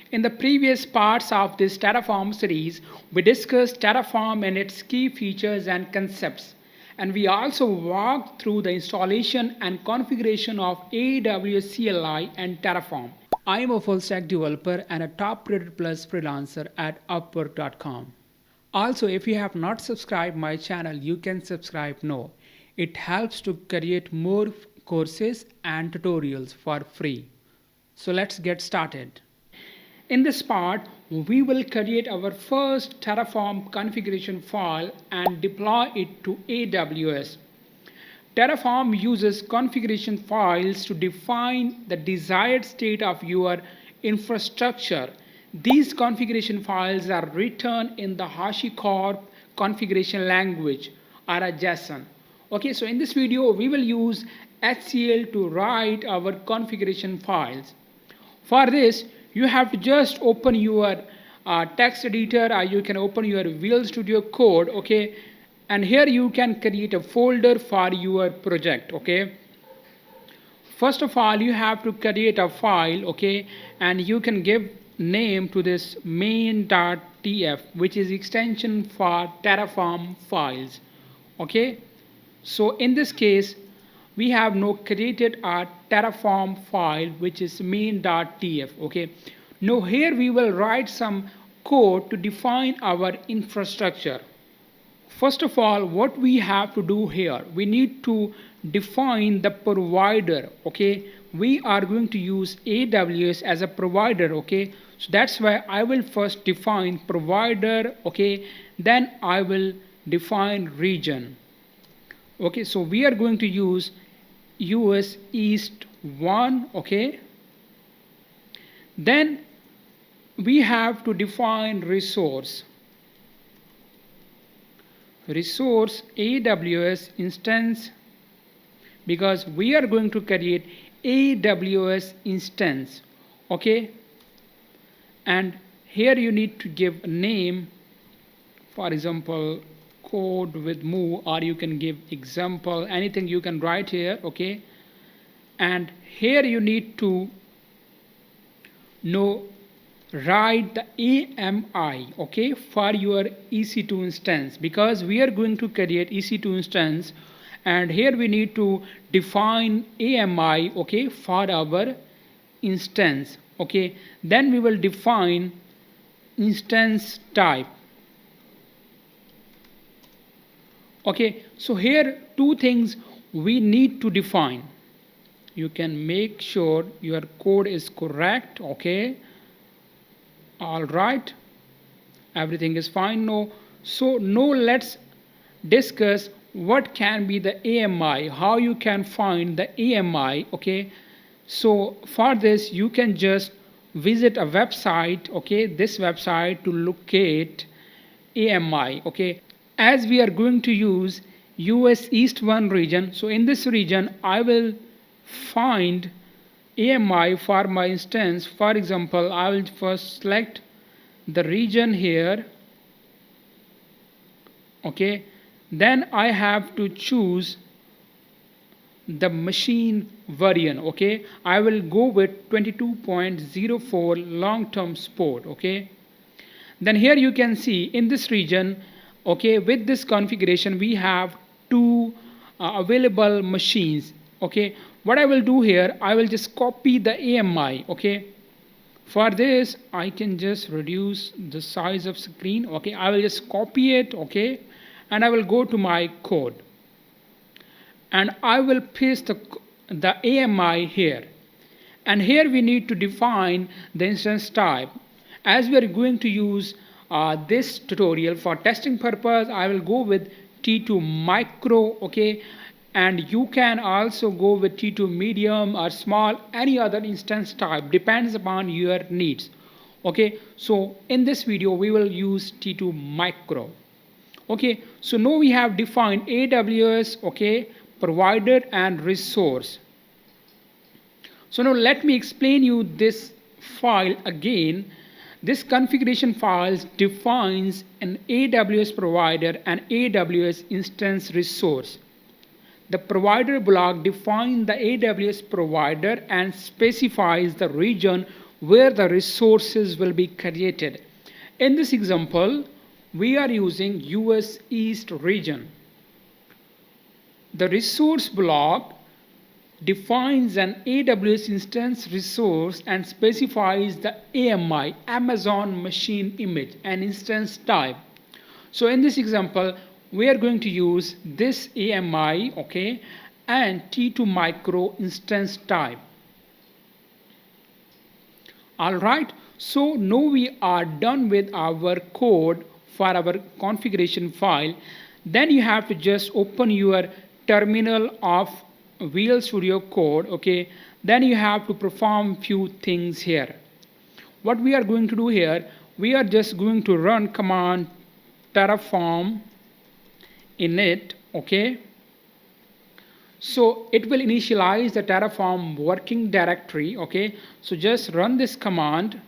In the previous parts of this Terraform series, we discussed Terraform and its key features and concepts. And we also walked through the installation and configuration of AWS CLI and Terraform. I am a full stack developer and a top rated plus freelancer at Upwork.com. Also, if you have not subscribed my channel, you can subscribe now. It helps to create more courses and tutorials for free. So let's get started. In this part, we will create our first Terraform configuration file and deploy it to AWS. Terraform uses configuration files to define the desired state of your infrastructure. These configuration files are written in the HashiCorp configuration language or a JSON. Okay, so in this video, we will use HCL to write our configuration files. For this, you have to just open your text editor, or you can open your Visual Studio Code, okay? And here you can create a folder for your project, okay? First of all, you have to create a file, okay? And you can give name to this main.tf, which is extension for Terraform files, okay? So in this case, we have now created a Terraform file, which is main.tf, okay? Now here we will write some code to define our infrastructure. First of all, what we have to do here, we need to define the provider, okay? We are going to use AWS as a provider, okay? So that's why I will first define provider, okay? Then I will define region. Okay, so we are going to use US East 1, okay? Then we have to define resource. Resource AWS instance, because we are going to create AWS instance, okay? And here you need to give a name, for example, CodeWithMuh, or you can give example, anything you can write here, okay? And here you need to write the AMI, okay, for your EC2 instance, because we are going to create EC2 instance, and here we need to define AMI, okay, for our instance, okay? Then we will define instance type. Okay, so here two things we need to define. You can make sure your code is correct, okay? All right, everything is fine now. So now let's discuss what can be the AMI, how you can find the AMI, okay? So for this, you can just visit a website, okay, this website, to locate AMI, okay? As we are going to use US East 1 region, so in this region I will find AMI for my instance. For example, I will first select the region here, okay? Then I have to choose the machine variant, okay? I will go with 22.04 long-term support, okay? Then here you can see in this region, okay, with this configuration we have two available machines, okay? What I will do here, I will just copy the AMI, okay? For this, I can just reduce the size of screen, okay? I will just copy it, okay? And I will go to my code. And I will paste the AMI here. And here we need to define the instance type. As we are going to use this tutorial for testing purpose, I will go with T2 micro, okay? And you can also go with T2 medium or small, any other instance type, depends upon your needs, okay? So in this video we will use T2 micro, okay? So now we have defined AWS, okay, provider and resource. So now let me explain you this file again. This configuration file defines an AWS provider and AWS instance resource. The provider block defines the AWS provider and specifies the region where the resources will be created. In this example, we are using US East region. The resource block defines an AWS instance resource and specifies the AMI, Amazon Machine Image, and instance type. So in this example, we are going to use this AMI, okay, and T2 micro instance type. Alright, so now we are done with our code for our configuration file. Then you have to just open your terminal of Visual Studio Code, okay. Then you have to perform few things here. What we are going to do here, we are just going to run command Terraform init, okay. So it will initialize the Terraform working directory, okay. So just run this command.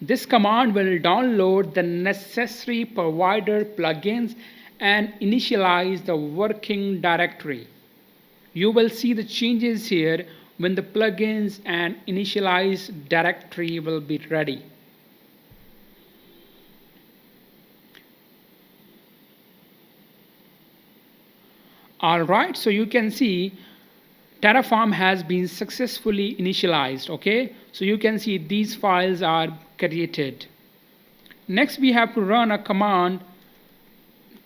This command will download the necessary provider plugins and initialize the working directory. You will see the changes here when the plugins and initialize directory will be ready. Alright, so you can see Terraform has been successfully initialized, okay. So you can see these files are created. Next we have to run a command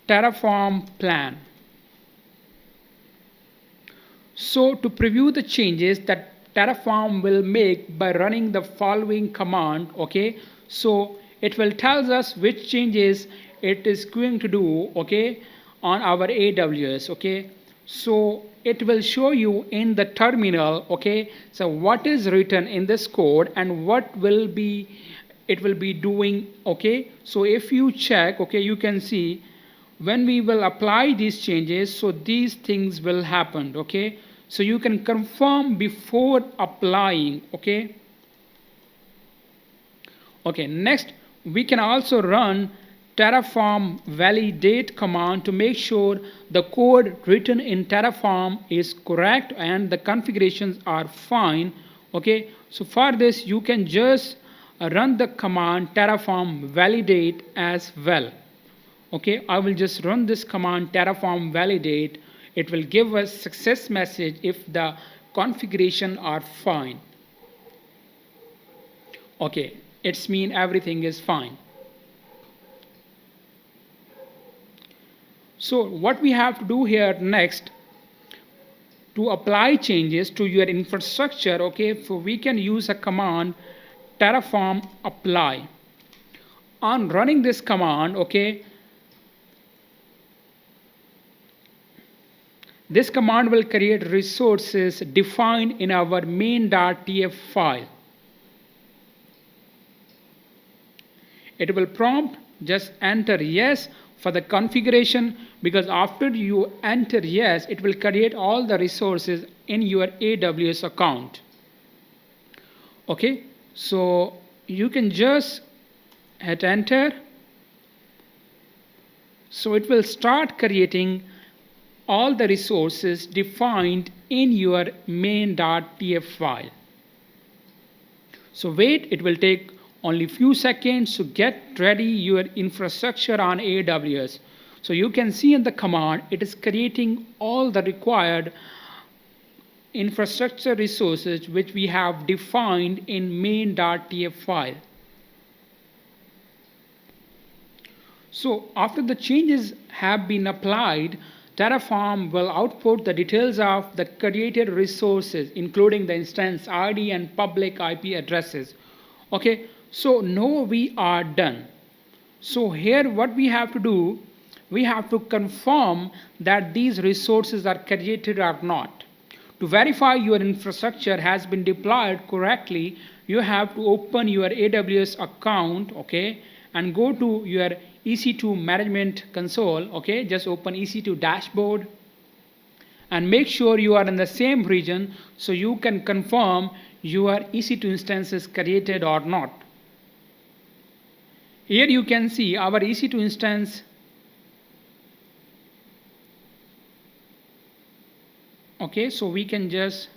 Terraform plan. So to preview the changes that Terraform will make by running the following command, okay. So it will tell us which changes it is going to do, okay, on our AWS, okay. So it will show you in the terminal, okay, so what is written in this code and what will be it will be doing, okay. So if you check, okay, you can see when we will apply these changes, so these things will happen, okay. So you can confirm before applying, okay. Okay, next we can also run Terraform validate command to make sure the code written in Terraform is correct and the configurations are fine, okay. So for this you can just run the command Terraform validate as well. Okay, I will just run this command Terraform validate. It will give us success message if the configuration are fine. Okay, it's mean everything is fine. So what we have to do here next to apply changes to your infrastructure, okay, so we can use a command Terraform apply. On running this command, okay, this command will create resources defined in our main.tf file. It will prompt just enter yes for the configuration, because after you enter yes, it will create all the resources in your AWS account. Okay, so you can just hit enter. So it will start creating all the resources defined in your main.tf file. So wait, it will take only few seconds to get ready your infrastructure on AWS. So you can see in the command it is creating all the required infrastructure resources which we have defined in main.tf file. So after the changes have been applied, Terraform will output the details of the created resources, including the instance ID and public IP addresses. Okay, so now we are done. So here what we have to do, we have to confirm that these resources are created or not. To verify your infrastructure has been deployed correctly, you have to open your AWS account, okay, and go to your EC2 management console, okay, just open EC2 dashboard and make sure you are in the same region so you can confirm your EC2 instance is created or not. Here you can see our EC2 instance. Okay, so we can just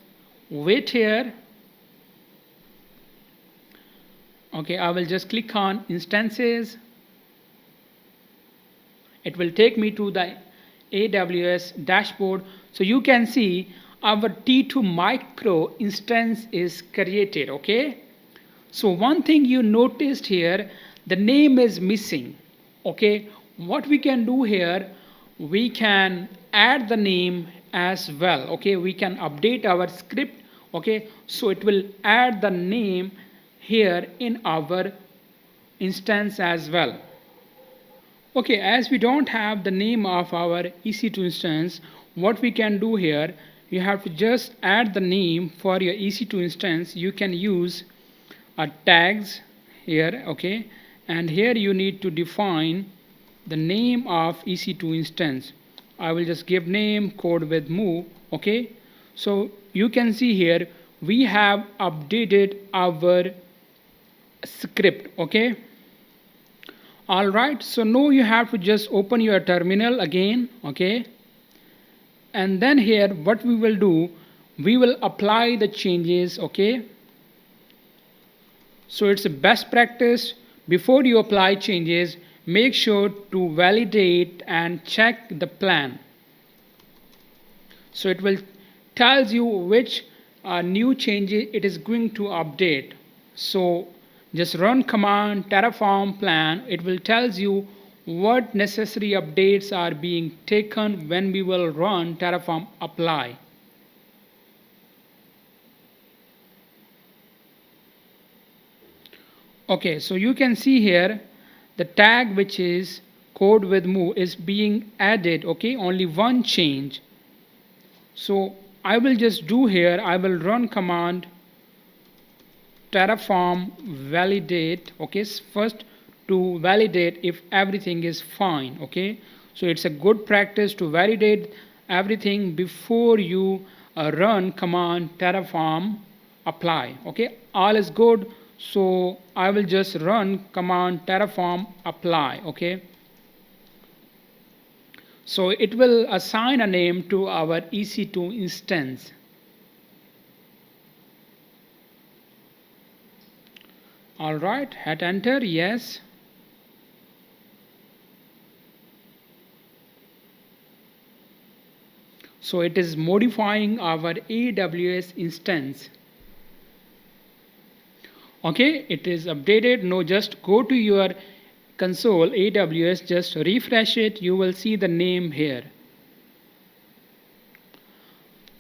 wait here. Okay, I will just click on instances. It will take me to the AWS dashboard. So you can see our T2 micro instance is created. Okay, so one thing you noticed here, the name is missing. Okay, what we can do here, we can add the name as well. Okay, we can update our script. Okay, so it will add the name here in our instance as well. Okay, as we don't have the name of our EC2 instance, what we can do here, you have to just add the name for your EC2 instance. You can use tags here. Okay, and here you need to define the name of EC2 instance. I will just give name CodeWithMuh. Okay, so you can see here we have updated our script. Okay, all right, so now you have to just open your terminal again. Okay, and then here what we will do, we will apply the changes. Okay, so it's a best practice, before you apply changes, make sure to validate and check the plan. So it will tells you which new changes it is going to update. So just run command Terraform plan. It will tells you what necessary updates are being taken when we will run Terraform apply. Okay, so you can see here the tag which is CodeWithMuh is being added. Okay, only one change. So I will just do here, I will run command Terraform validate. Okay, first to validate if everything is fine. Okay, so it's a good practice to validate everything before you run command Terraform apply. Okay, all is good, so I will just run command Terraform apply. Okay, so it will assign a name to our EC2 instance. All right, hit enter. Yes. So it is modifying our AWS instance. Okay, it is updated. Now just go to your console AWS, just refresh it, you will see the name here.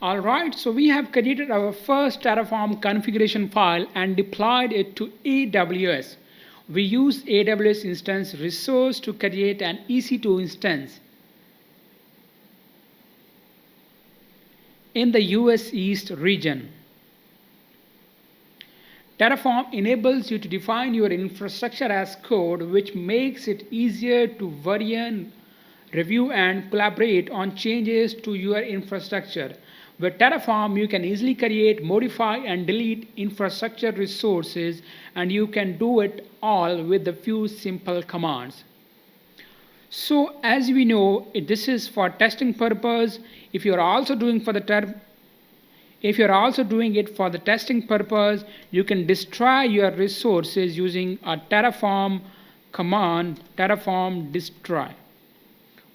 Alright, so we have created our first Terraform configuration file and deployed it to AWS. We use AWS instance resource to create an EC2 instance in the US East region. Terraform enables you to define your infrastructure as code, which makes it easier to vary, review and collaborate on changes to your infrastructure. With Terraform, you can easily create, modify and delete infrastructure resources, and you can do it all with a few simple commands. So as we know, this is for testing purpose. If you're also doing it for the testing purpose, you can destroy your resources using a Terraform command, Terraform destroy.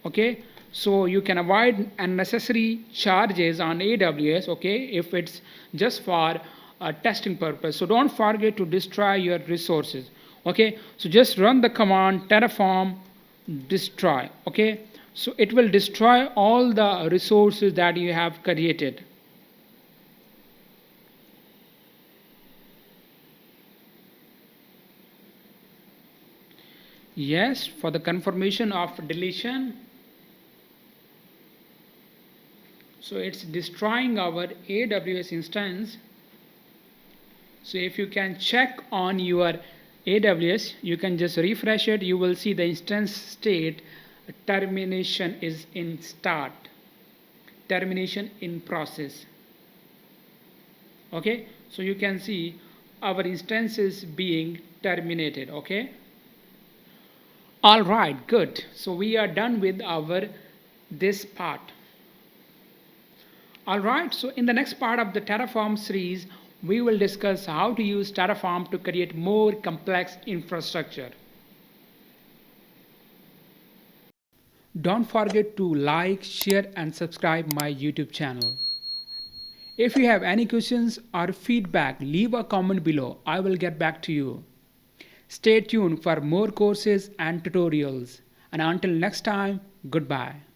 Okay, so you can avoid unnecessary charges on AWS. Okay, if it's just for a testing purpose. So don't forget to destroy your resources. Okay, so just run the command Terraform destroy. Okay, so it will destroy all the resources that you have created. Yes, for the confirmation of deletion. So it's destroying our AWS instance. So if you can check on your AWS, you can just refresh it. You will see the instance state termination is in start, termination in process. Okay, so you can see our instance is being terminated. Okay. All right, good. So we are done with our this part. Alright, so in the next part of the Terraform series, we will discuss how to use Terraform to create more complex infrastructure. Don't forget to like, share and subscribe my YouTube channel. If you have any questions or feedback, leave a comment below. I will get back to you. Stay tuned for more courses and tutorials. And until next time, goodbye.